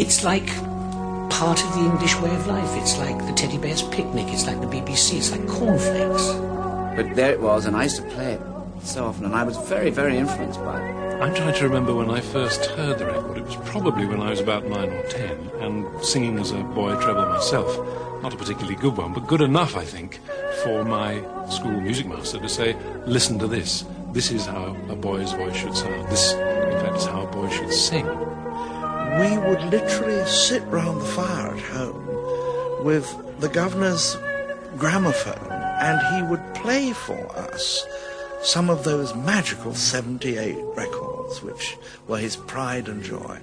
It's like part of the English way of life. It's like the teddy bear's picnic. It's like the BBC. It's like cornflakes. But there it was, and I used to play it so often, and I was very, very influenced by it. I'm trying to remember when I first heard the record. It was probably when I was about 9 or 10, and singing as a boy treble myself. Not a particularly good one, but good enough, I think, for my school music master to say, listen to this. This is how a boy's voice should sound. This, in fact, is how a boy should sing. We would literally sit round the fire at home with the governor's gramophone, and he would play for us some of those magical 78 records, which were his pride and joy.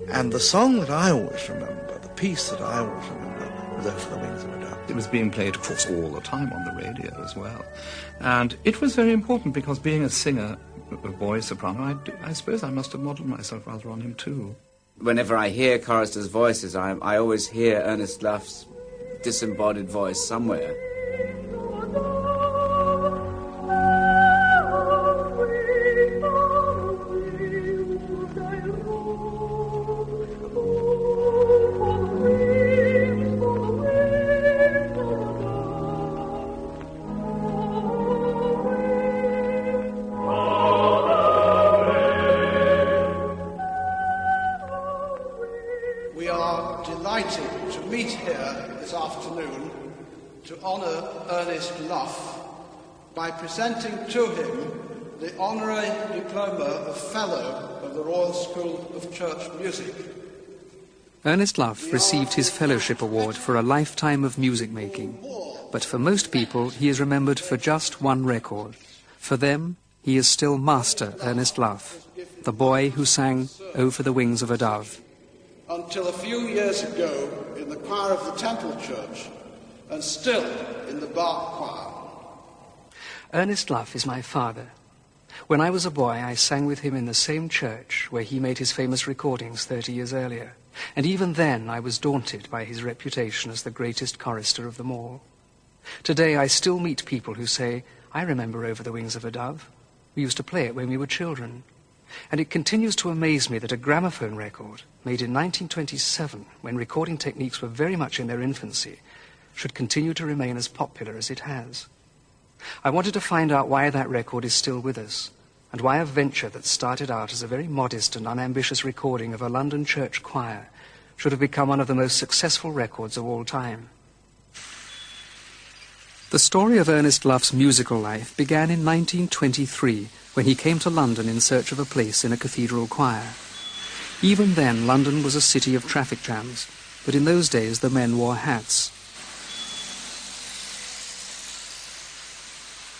And the song that I always remember, the piece that I always remember, was Over the Wings of a Dove. It was being played, of course, all the time on the radio as well. And it was very important because being a singer, a boy soprano, I suppose I must have modelled myself rather on him too. Whenever I hear choristers' voices, I always hear Ernest Lough's disembodied voice somewhere. Ernest Lough by presenting to him the honorary diploma of Fellow of the Royal School of Church Music. Ernest Lough received his Fellowship Award for a lifetime of music making, but for most people he is remembered for just one record. For them, he is still Master Ernest Lough, the boy who sang Over the Wings of a Dove. Until a few years ago in the choir of the Temple Church, and still in the Bach choir. Ernest Lough is my father. When I was a boy, I sang with him in the same church where he made his famous recordings 30 years earlier. And even then, I was daunted by his reputation as the greatest chorister of them all. Today, I still meet people who say, I remember Over the Wings of a Dove. We used to play it when we were children. And it continues to amaze me that a gramophone record, made in 1927, when recording techniques were very much in their infancy, should continue to remain as popular as it has. I wanted to find out why that record is still with us, and why a venture that started out as a very modest and unambitious recording of a London church choir should have become one of the most successful records of all time. The story of Ernest Lough's musical life began in 1923, when he came to London in search of a place in a cathedral choir. Even then, London was a city of traffic jams, but in those days the men wore hats.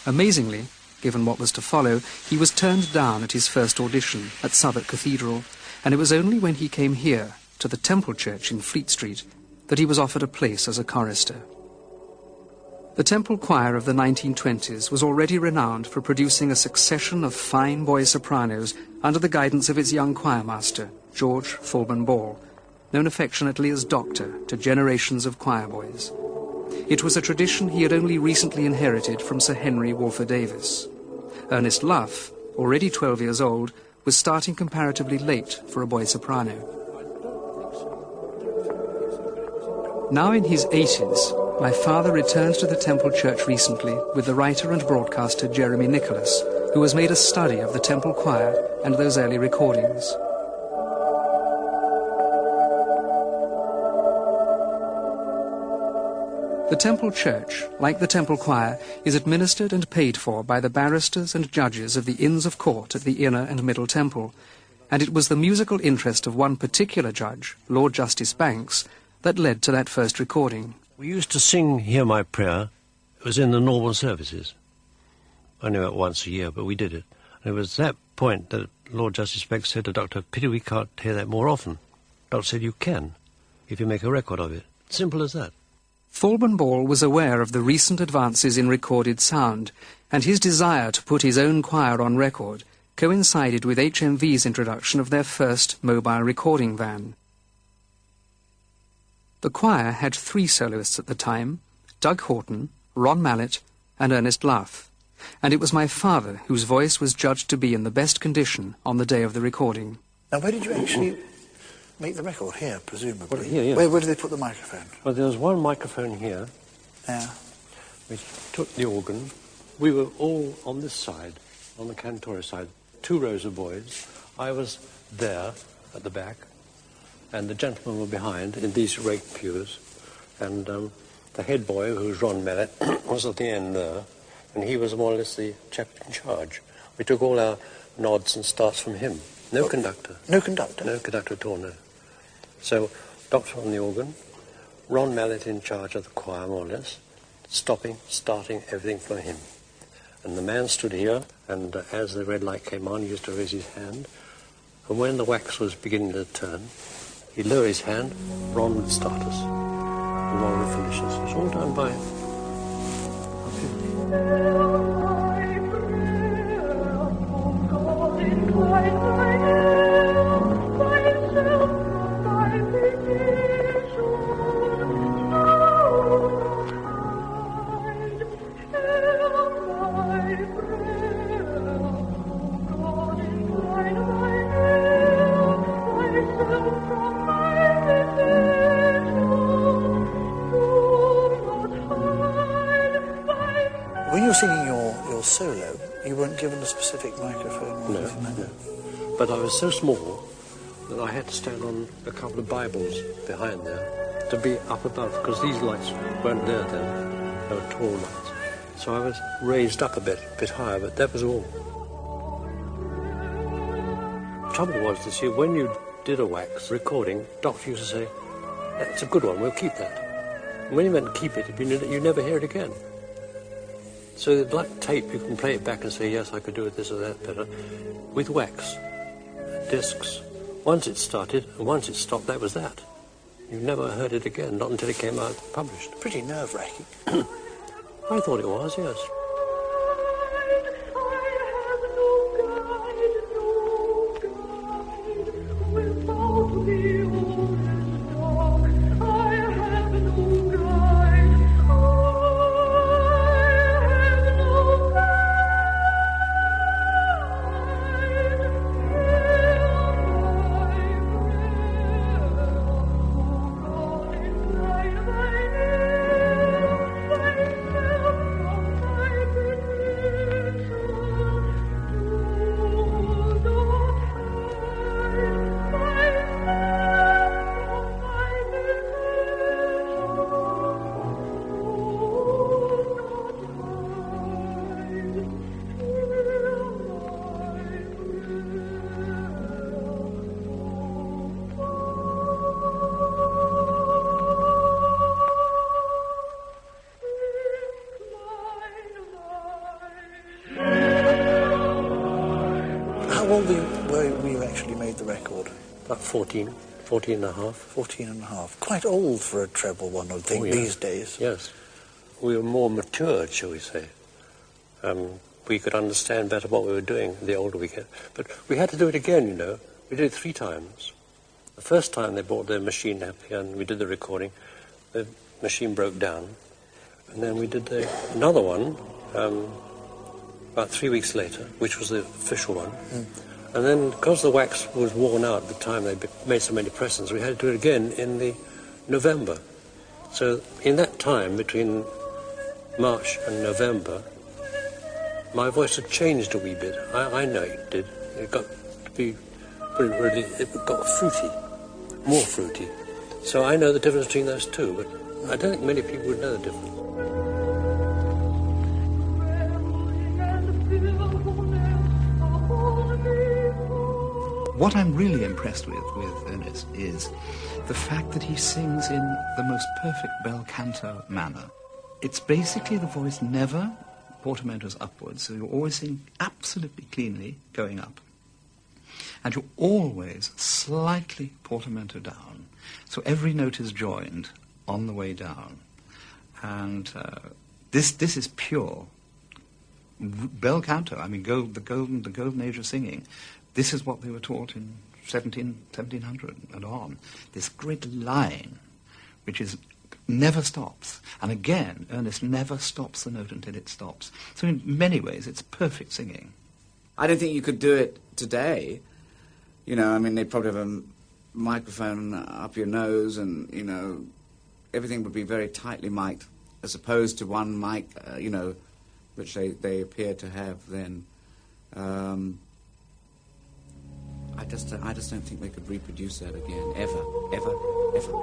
Amazingly, given what was to follow, he was turned down at his first audition at Southwark Cathedral, and it was only when he came here, to the Temple Church in Fleet Street, that he was offered a place as a chorister. The Temple Choir of the 1920s was already renowned for producing a succession of fine boy sopranos under the guidance of its young choirmaster, George Fulman Ball, known affectionately as Doctor to generations of choir boys. It was a tradition he had only recently inherited from Sir Henry Walter Davis. Ernest Lough, already 12 years old, was starting comparatively late for a boy soprano. Now in his 80s, my father returned to the Temple Church recently with the writer and broadcaster Jeremy Nicholas, who has made a study of the Temple Choir and those early recordings. The Temple Church, like the Temple Choir, is administered and paid for by the barristers and judges of the Inns of Court at the Inner and Middle Temple, and it was the musical interest of one particular judge, Lord Justice Banks, that led to that first recording. We used to sing Hear My Prayer. It was in the normal services. Only about once a year, but we did it. And it was that point that Lord Justice Banks said to Doctor, pity we can't hear that more often. Doctor said, you can, if you make a record of it. Simple as that. Fulman Ball was aware of the recent advances in recorded sound, and his desire to put his own choir on record coincided with HMV's introduction of their first mobile recording van. The choir had 3 soloists at the time, Doug Horton, Ron Mallett, and Ernest Lough, and it was my father whose voice was judged to be in the best condition on the day of the recording. Now, where did you actually make the record? Here, presumably. Well, here, yeah. Where do they put the microphone? Well, there was one microphone here. Yeah. We took the organ. We were all on this side, on the cantori side, 2 rows of boys. I was there at the back, and the gentlemen were behind in these raked pews. And the head boy, who was Ron Mallet, was at the end there, and he was more or less the chap in charge. We took all our nods and starts from him. No conductor. No conductor? No conductor at all, no. So, Doctor on the organ, Ron Mallet in charge of the choir, more or less, stopping, starting, everything from him. And the man stood here, and as the red light came on, he used to raise his hand. And when the wax was beginning to turn, he'd lower his hand, Ron would start us, and Ron would finish us. It's all done by... When you were singing your solo, you weren't given a specific microphone? Or anything like that? But I was so small that I had to stand on a couple of Bibles behind there to be up above, because these lights weren't there then. They were tall lights. So I was raised up a bit higher, but that was all. The trouble was this year, when you did a wax recording, Doctor used to say, "That's a good one, we'll keep that." And when you meant to keep it, you never hear it again. So like tape, you can play it back and say, yes, I could do it this or that better. With wax, discs, once it started and once it stopped, that was that. You never heard it again, not until it came out published. Pretty nerve-wracking. I thought it was, yes. How old were you when you actually made the record? About 14 and a half. 14 and a half. Quite old for a treble, one would think, these days. Yes. We were more matured, shall we say. We could understand better what we were doing the older we get. But we had to do it again, you know. We did it 3 times. The first time they brought their machine up here and we did the recording, the machine broke down. And then we did another one about 3 weeks later, which was the official one. And then, because the wax was worn out at the time they made so many pressings, we had to do it again in the November. So in that time, between March and November, my voice had changed a wee bit. I know it did. It got to be really, it got fruity, more fruity. So I know the difference between those two, but I don't think many people would know the difference. What I'm really impressed with Ernest is the fact that he sings in the most perfect bel canto manner. It's basically the voice never portmanteaus upwards, so you always sing absolutely cleanly going up. And you're always slightly portmanteau down, so every note is joined on the way down. And this is pure bel canto. I mean, the golden age of singing. This is what they were taught in 1700 and on. This great line, which never stops. And again, Ernest never stops the note until it stops. So in many ways, it's perfect singing. I don't think you could do it today. You know, I mean, they'd probably have microphone up your nose, and, you know, everything would be very tightly mic'd, as opposed to one mic, you know, which they appear to have then. I just don't think they could reproduce that again, ever, ever, ever.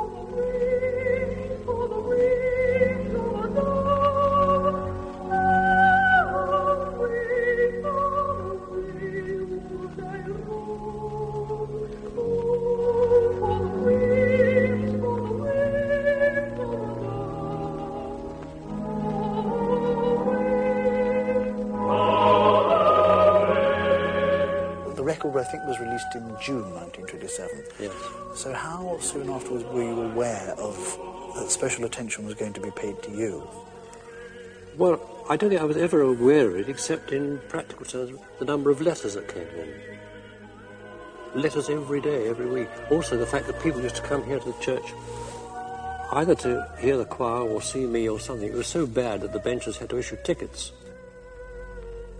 I think was released in June 1927. Yes. So how soon afterwards were you aware of that special attention was going to be paid to you? Well, I don't think I was ever aware of it, except in practical terms, the number of letters that came in. Letters every day, every week. Also the fact that people used to come here to the church either to hear the choir or see me or something. It was so bad that the benches had to issue tickets.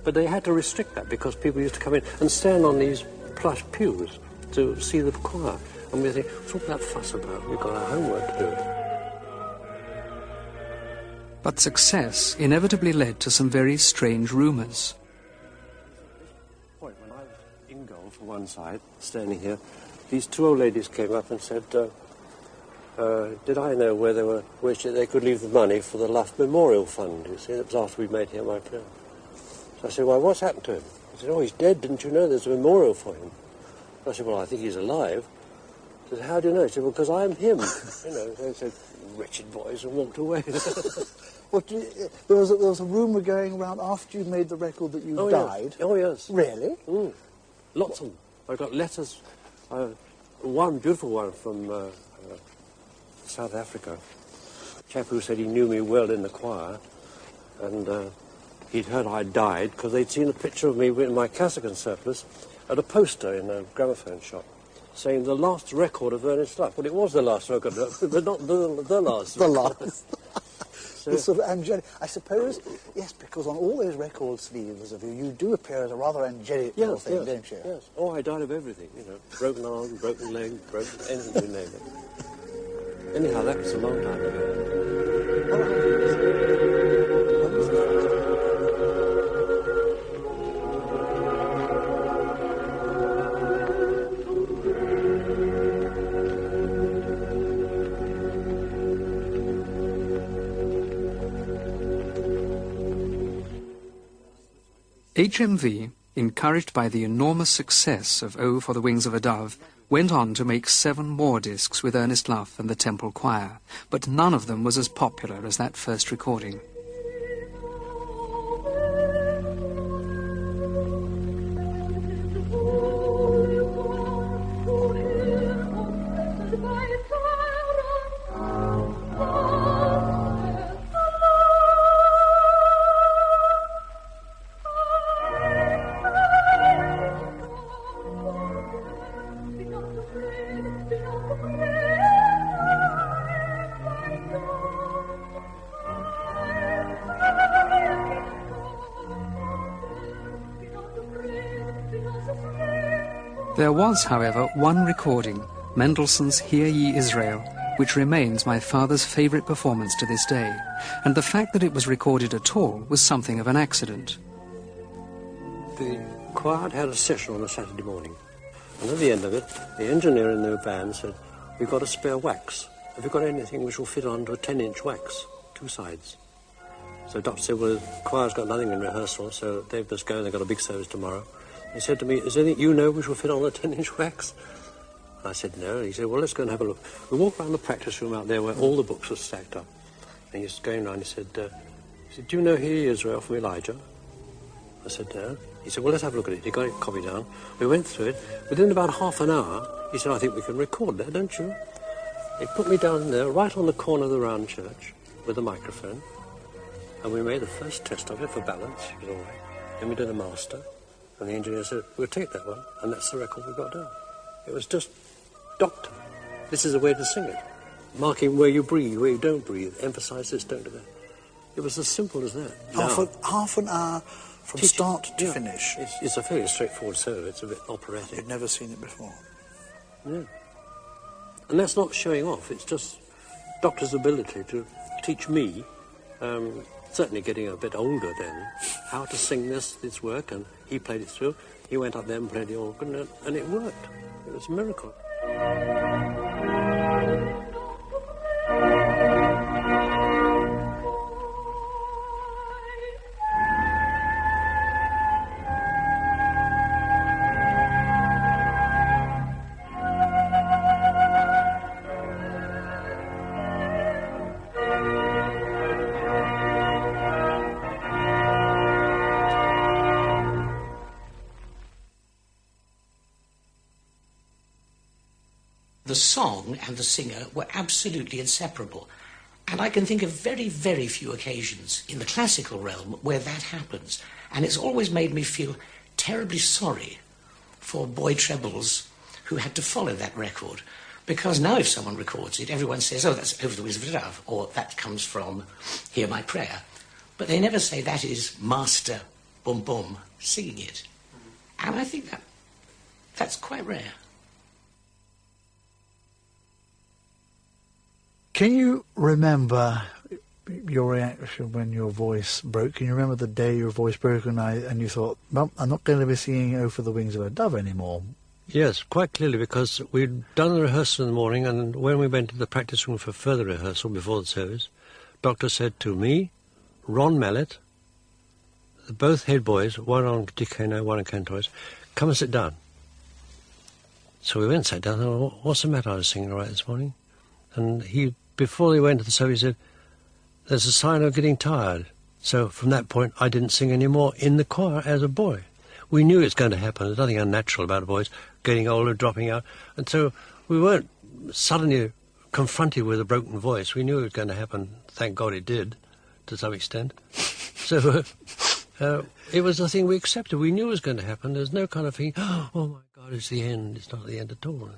But they had to restrict that because people used to come in and stand on these plush pews to see the choir. And we think, what's all that fuss about? We've got our homework to do. But success inevitably led to some very strange rumours. When I was in goal for one side, standing here, these two old ladies came up and said, did I know where they could leave the money for the Lough Memorial Fund? You see, it was after we'd made here my prayer. So I said, well, what's happened to him? He said, oh, he's dead, didn't you know? There's a memorial for him. I said, well, I think he's alive. I said, how do you know? He said, well, because I'm him. You know, they said, wretched boys, and walked away. There was a rumour going around after you made the record that you died? Yes. Oh, yes. Really? Mm. Lots of them. I got letters. One beautiful one from South Africa. A chap who said he knew me well in the choir, and he'd heard I died because they'd seen a picture of me in my cassock and surplice at a poster in a gramophone shop saying the last record of Ernest Lough. Well, it was the last record, but not the last. The last. So, the sort of angelic. I suppose, yes, because on all those record sleeves of you, you do appear as a rather angelic little thing, don't you? Yes. Oh, I died of everything, you know. Broken arm, broken leg, broken anything you name it. Anyhow, that was a long time ago. HMV, encouraged by the enormous success of Oh for the Wings of a Dove, went on to make 7 more discs with Ernest Lough and the Temple Choir, but none of them was as popular as that first recording. There was, however, one recording, Mendelssohn's Hear Ye Israel, which remains my father's favourite performance to this day, and the fact that it was recorded at all was something of an accident. The choir had a session on a Saturday morning, and at the end of it, the engineer in the band said, we've got a spare wax. Have you got anything which will fit onto a 10-inch wax, 2 sides? So Doctor said, well, the choir's got nothing in rehearsal, so they've just gone, they've got a big service tomorrow. He said to me, is there anything you know which will fit on a 10-inch wax? I said, no. He said, well, let's go and have a look. We walked around the practice room out there where all the books were stacked up. And he was going around, he said, do you know Hear Ye Israel from Elijah? I said, no. He said, well, let's have a look at it. He got a copy down. We went through it. Within about half an hour, he said, I think we can record that, don't you? He put me down there, right on the corner of the round church, with a microphone. And we made the first test of it for balance. It was all right. Then we did a master. And the engineer said, we'll take that one, and that's the record we've got down. It was just, doctor, this is a way to sing it. Marking where you breathe, where you don't breathe. Emphasise this, don't do that. It was as simple as that. Half an hour from start to finish. It's a fairly straightforward solo. It's a bit operatic. You'd never seen it before? No. And that's not showing off, it's just Doctor's ability to teach me, certainly getting a bit older then, how to sing this work, and he played it through. He went up there and played the organ, and it worked. It was a miracle. The song and the singer were absolutely inseparable. And I can think of very, very few occasions in the classical realm where that happens. And it's always made me feel terribly sorry for boy trebles who had to follow that record. Because now if someone records it, everyone says, oh, that's Over the Wings of Love, or that comes from Hear My Prayer. But they never say that is Master Boom Boom singing it. And I think that's quite rare. Can you remember your reaction when your voice broke? Can you remember the day your voice broke and you thought, well, I'm not going to be singing Over the Wings of a Dove anymore? Yes, quite clearly, because we'd done the rehearsal in the morning, and when we went to the practice room for further rehearsal before the service, Doctor said to me, Ron Mallet, both head boys, one on decano, one on cantoris, come and sit down. So we went and sat down, and I thought, what's the matter? I was singing right this morning. And he, before he went to the service, he said, there's a sign of getting tired. So from that point, I didn't sing anymore in the choir as a boy. We knew it was going to happen. There's nothing unnatural about a boys getting older, dropping out. And so we weren't suddenly confronted with a broken voice. We knew it was going to happen. Thank God it did, to some extent. So it was a thing we accepted. We knew it was going to happen. There's no kind of thing, oh my God, it's the end. It's not the end at all.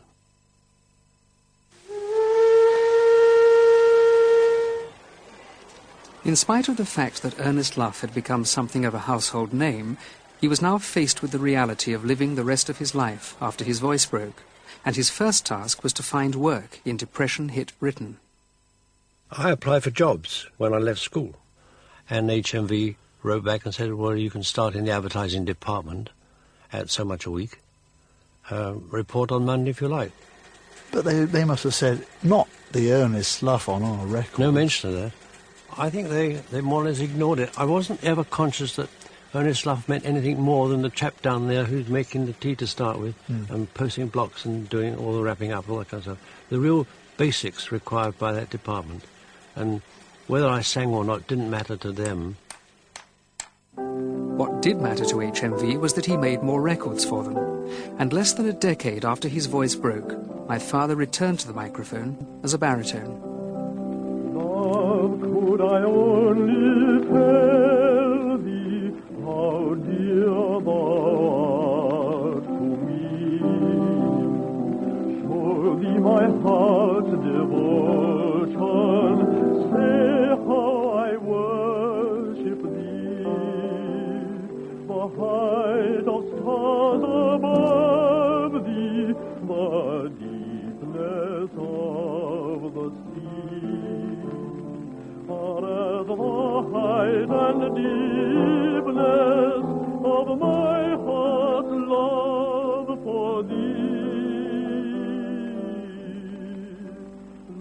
In spite of the fact that Ernest Lough had become something of a household name, he was now faced with the reality of living the rest of his life after his voice broke, and his first task was to find work in depression-hit Britain. I applied for jobs when I left school, and HMV wrote back and said, well, you can start in the advertising department at so much a week. Report on Monday if you like. But they must have said, not the Ernest Lough on our record. No mention of that. I think they more or less ignored it. I wasn't ever conscious that Ernest Lough meant anything more than the chap down there who's making the tea to start with and posting blocks and doing all the wrapping up, all that kind of stuff. The real basics required by that department. And whether I sang or not didn't matter to them. What did matter to HMV was that he made more records for them. And less than a decade after his voice broke, my father returned to the microphone as a baritone. Love, could I only tell thee how dear thou art to me? Show thee my heart's devotion, say how I worship thee. The height of stars above thee, the deepness of the sea. As the height and deepness of my heart's love for thee.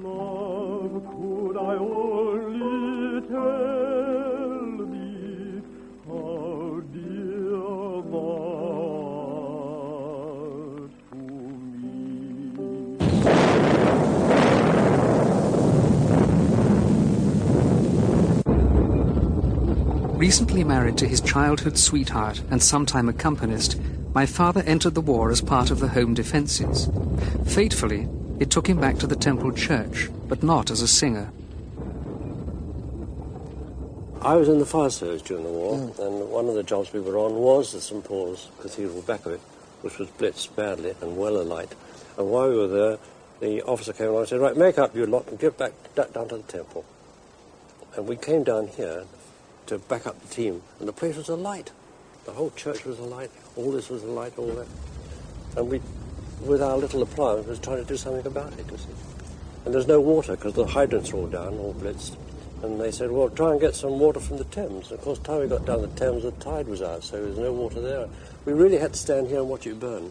Love, could I only tell thee how dear thou art to me. Recently married to his childhood sweetheart and sometime accompanist, my father entered the war as part of the Home Defences. Fatefully, it took him back to the Temple Church, but not as a singer. I was in the fire service during the war, and one of the jobs we were on was the St. Paul's Cathedral back of it, which was blitzed badly and well alight. And while we were there, the officer came along and said, right, make up you lot and get back down to the temple. And we came down here to back up the team, and the place was alight. The whole church was alight, all this was alight, all that. And we with our little appliance, was trying to do something about it, you see. And there's no water because the hydrants are all down, all blitzed. And they said, well, try and get some water from the Thames. And of course, time we got down the Thames, the tide was out, so there was no water there. We really had to stand here and watch it burn.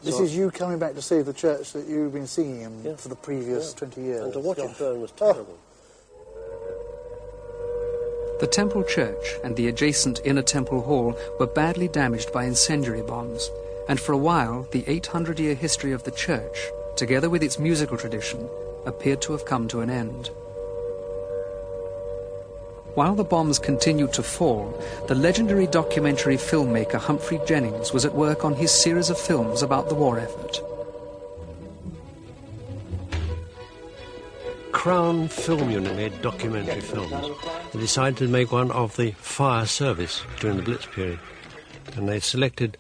This is you coming back to save the church that you've been singing in for the previous 20 years. And to watch it burn was terrible. The temple church and the adjacent inner temple hall were badly damaged by incendiary bombs, and for a while the 800-year history of the church, together with its musical tradition, appeared to have come to an end. While the bombs continued to fall, the legendary documentary filmmaker Humphrey Jennings was at work on his series of films about the war effort. Crown Film Unit made documentary films. They decided to make one of the fire service during the Blitz period. And they selected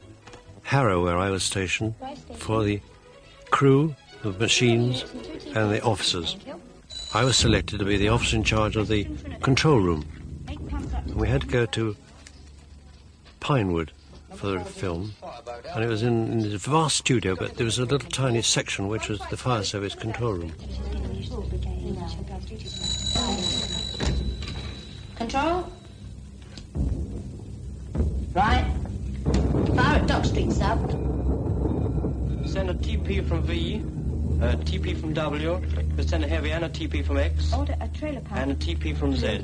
Harrow, where I was stationed, for the crew, the machines, and the officers. I was selected to be the officer in charge of the control room. And we had to go to Pinewood for the film. And it was in a vast studio, but there was a little tiny section which was the fire service control room. Control. Right. Fire at Dock Street, sub. Send a TP from V, a TP from W, send a heavy and a TP from X. Order a trailer park. And a TP from Z.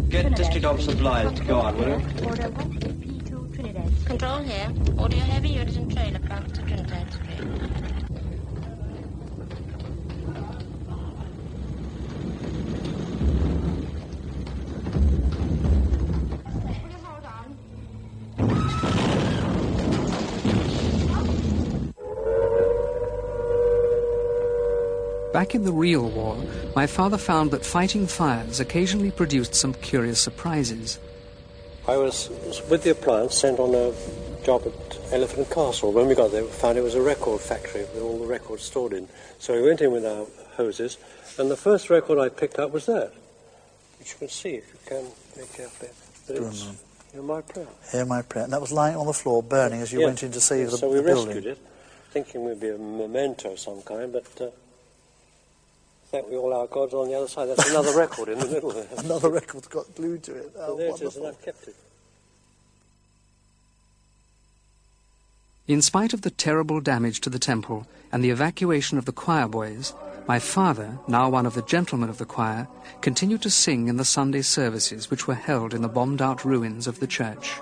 Get District Officer Blythe to go on, will you? Order 1TP to Trinidad. Control here. Order your heavy unit and trailer park to Trinidad Street. Back in the real war, my father found that fighting fires occasionally produced some curious surprises. I was with the appliance sent on a job at Elephant Castle. When we got there, we found it was a record factory with all the records stored in. So we went in with our hoses, and the first record I picked up was that, which you can see if you can very carefully. But it's Hear My Prayer. Hear My Prayer. And that was lying on the floor, burning as you went in to save the So building. we rescued it, thinking we'd be a memento of some kind, but thank we all our gods on the other side. That's another record in the middle there. Another record's got glued to it. Oh, and there wonderful. it is, and I've kept it. In spite of the terrible damage to the temple and the evacuation of the choir boys, my father, now one of the gentlemen of the choir, continued to sing in the Sunday services which were held in the bombed-out ruins of the church.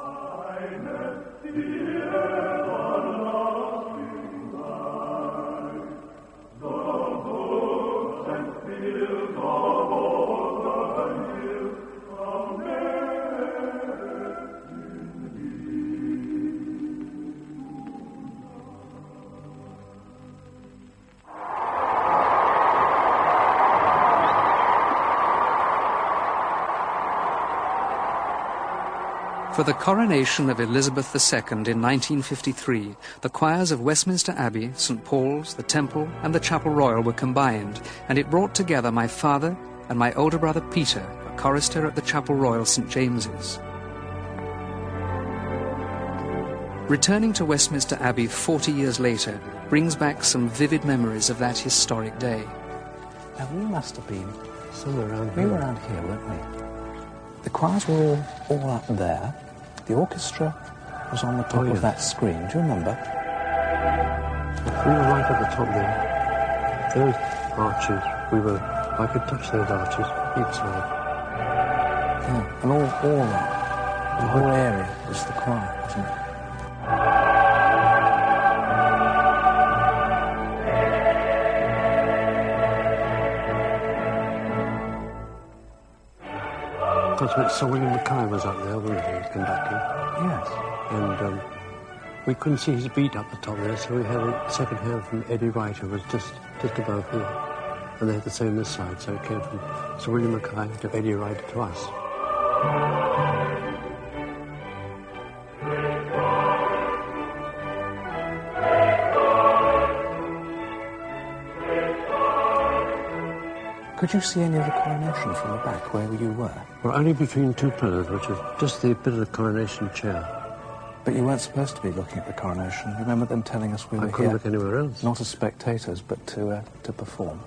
For the coronation of Elizabeth II in 1953, the choirs of Westminster Abbey, St Paul's, the Temple and the Chapel Royal were combined, and it brought together my father and my older brother Peter, a chorister at the Chapel Royal St James's. Returning to Westminster Abbey 40 years later brings back some vivid memories of that historic day. Now, we must have been somewhere around we here. were around here, weren't we? The choirs were all up there. The orchestra was on the top of that screen. Do you remember? We were right at the top there. Those arches, I could touch those arches each side. Yeah, and all that, the whole area was the choir, wasn't it? Because Sir William Mackay was up there, wasn't he, conducting? Yes. And we couldn't see his beat up the top there, so we had it second hand from Eddie Wright, who was just above here. And they had the same this side, so it came from Sir William Mackay to Eddie Wright to us. Could you see any of the coronation from the back, where you were? Well, only between two pillars, which was just the bit of the coronation chair. But you weren't supposed to be looking at the Coronation. You remember them telling us we were I couldn't here, look anywhere else. not as spectators, but to perform.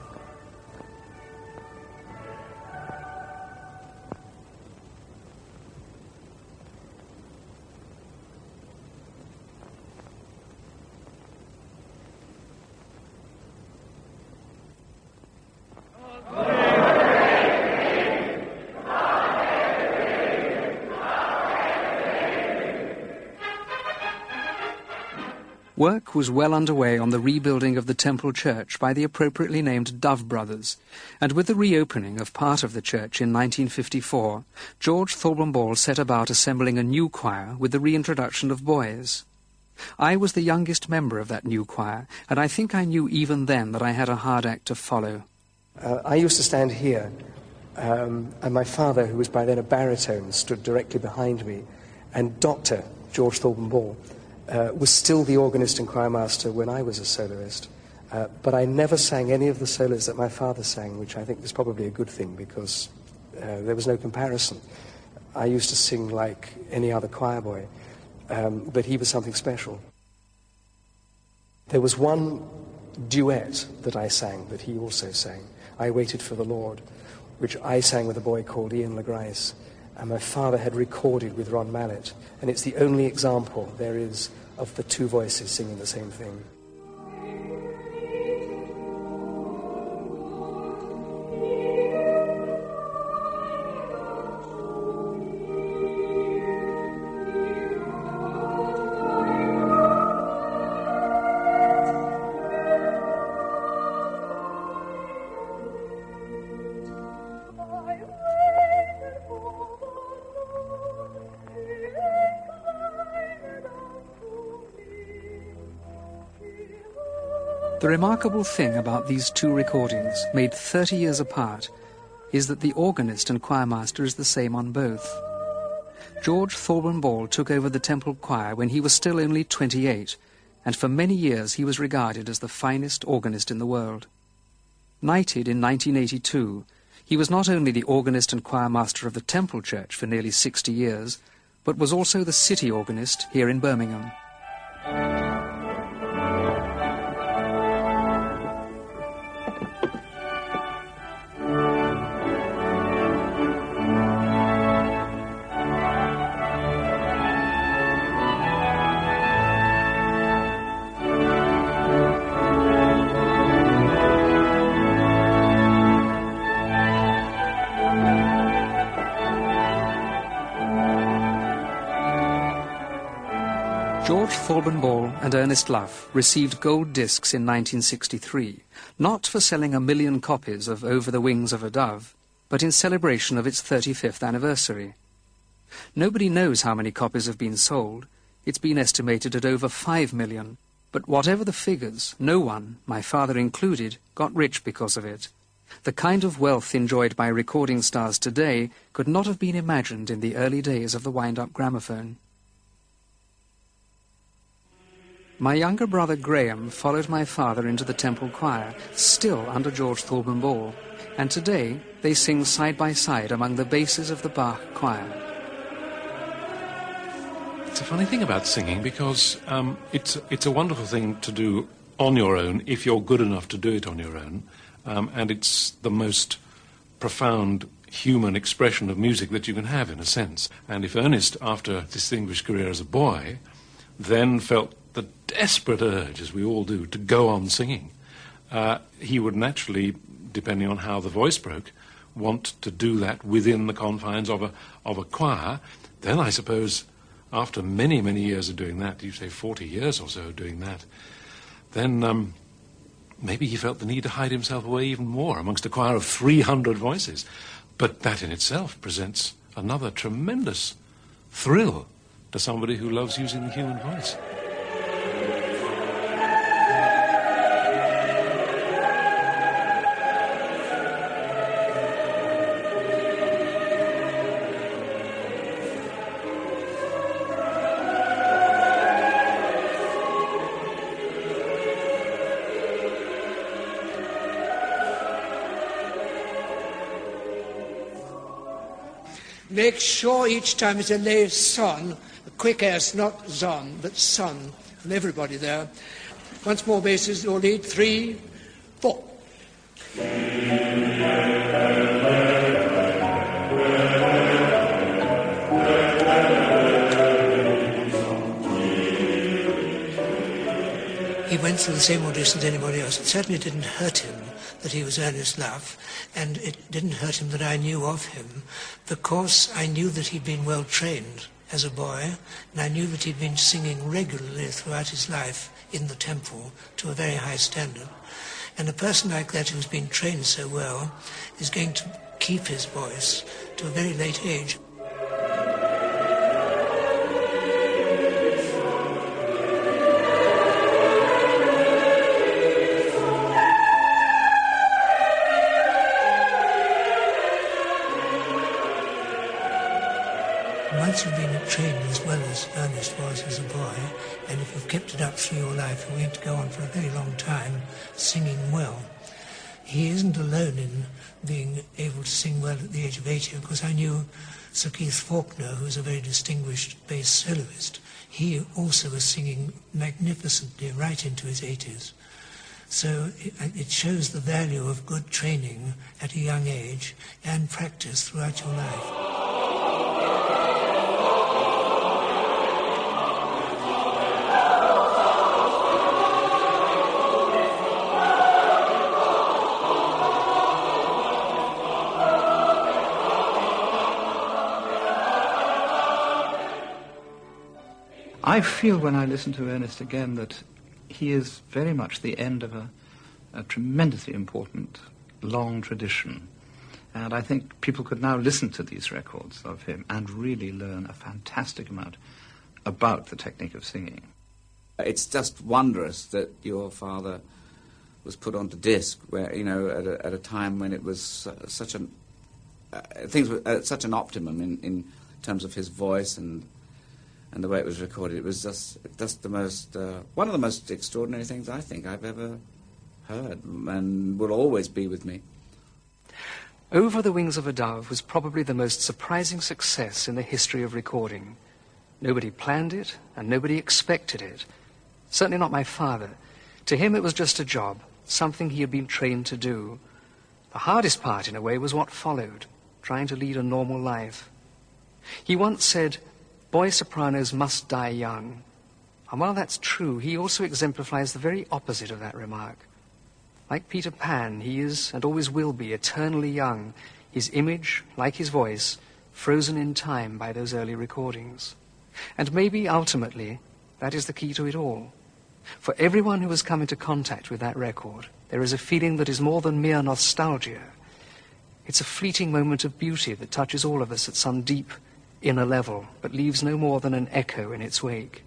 Work was well underway on the rebuilding of the Temple Church by the appropriately named Dove brothers, and with the reopening of part of the church in 1954, George Thorburn Ball set about assembling a new choir with the reintroduction of boys. I was the youngest member of that new choir, and I think I knew even then that I had a hard act to follow. I used to stand here, and my father, who was by then a baritone, stood directly behind me, and Dr. George Thorburn Ball was still the organist and choirmaster when I was a soloist, but I never sang any of the solos that my father sang, which I think was probably a good thing because there was no comparison. I used to sing like any other choirboy, but he was something special. There was one duet that I sang that he also sang, I Waited for the Lord, which I sang with a boy called Ian LeGrice, and my father had recorded with Ron Mallett, and it's the only example there is of the two voices singing the same thing. The remarkable thing about these two recordings, made 30 years apart, is that the organist and choirmaster is the same on both. George Thorburn Ball took over the Temple Choir when he was still only 28, and for many years he was regarded as the finest organist in the world. Knighted in 1982, he was not only the organist and choirmaster of the Temple Church for nearly 60 years, but was also the city organist here in Birmingham. George Thorburn Ball and Ernest Lough received gold discs in 1963, not for selling 1 million copies of Over the Wings of a Dove, but in celebration of its 35th anniversary. Nobody knows how many copies have been sold. It's been estimated at over 5 million. But whatever the figures, no one, my father included, got rich because of it. The kind of wealth enjoyed by recording stars today could not have been imagined in the early days of the wind-up gramophone. My younger brother Graham followed my father into the Temple Choir, still under George Thorburn Ball, and today they sing side by side among the basses of the Bach Choir. It's a funny thing about singing because it's a wonderful thing to do on your own if you're good enough to do it on your own, and it's the most profound human expression of music that you can have, in a sense. And if Ernest, after a distinguished career as a boy, then felt the desperate urge, as we all do, to go on singing, he would naturally, depending on how the voice broke, want to do that within the confines of a choir. Then I suppose, after many, many years of doing that, you say 40 years or so of doing that, then maybe he felt the need to hide himself away even more amongst a choir of 300 voices. But that in itself presents another tremendous thrill to somebody who loves using the human voice. Make sure each time it's a low son, quick S, not Zon, but Son, and everybody there. Once more basses, your lead, 3, 4. He went through the same audition as anybody else. It certainly didn't hurt him that he was Ernest Lough, and it didn't hurt him that I knew of him, because I knew that he'd been well trained as a boy, and I knew that he'd been singing regularly throughout his life in the temple to a very high standard. And a person like that who's been trained so well is going to keep his voice to a very late age. Once you've been trained as well as Ernest was as a boy, and if you've kept it up through your life, you're going to go on for a very long time singing well. He isn't alone in being able to sing well at the age of 80, because I knew Sir Keith Faulkner, who's a very distinguished bass soloist. He also was singing magnificently right into his 80s. So it shows the value of good training at a young age and practice throughout your life. I feel when I listen to Ernest again that he is very much the end of a tremendously important long tradition. And I think people could now listen to these records of him and really learn a fantastic amount about the technique of singing. It's just wondrous that your father was put onto disc, where, you know, at a time when it was things were at such an optimum in terms of his voice and the way it was recorded. It was just the most one of the most extraordinary things I think I've ever heard, and will always be with me. Over the Wings of a Dove was probably the most surprising success in the history of recording. Nobody planned it, and nobody expected it. Certainly not my father. To him it was just a job, something he had been trained to do. The hardest part, in a way, was what followed, trying to lead a normal life. He once said, "Boy sopranos must die young." And while that's true, he also exemplifies the very opposite of that remark. Like Peter Pan, he is, and always will be, eternally young, his image, like his voice, frozen in time by those early recordings. And maybe, ultimately, that is the key to it all. For everyone who has come into contact with that record, there is a feeling that is more than mere nostalgia. It's a fleeting moment of beauty that touches all of us at some deep, inner level, but leaves no more than an echo in its wake.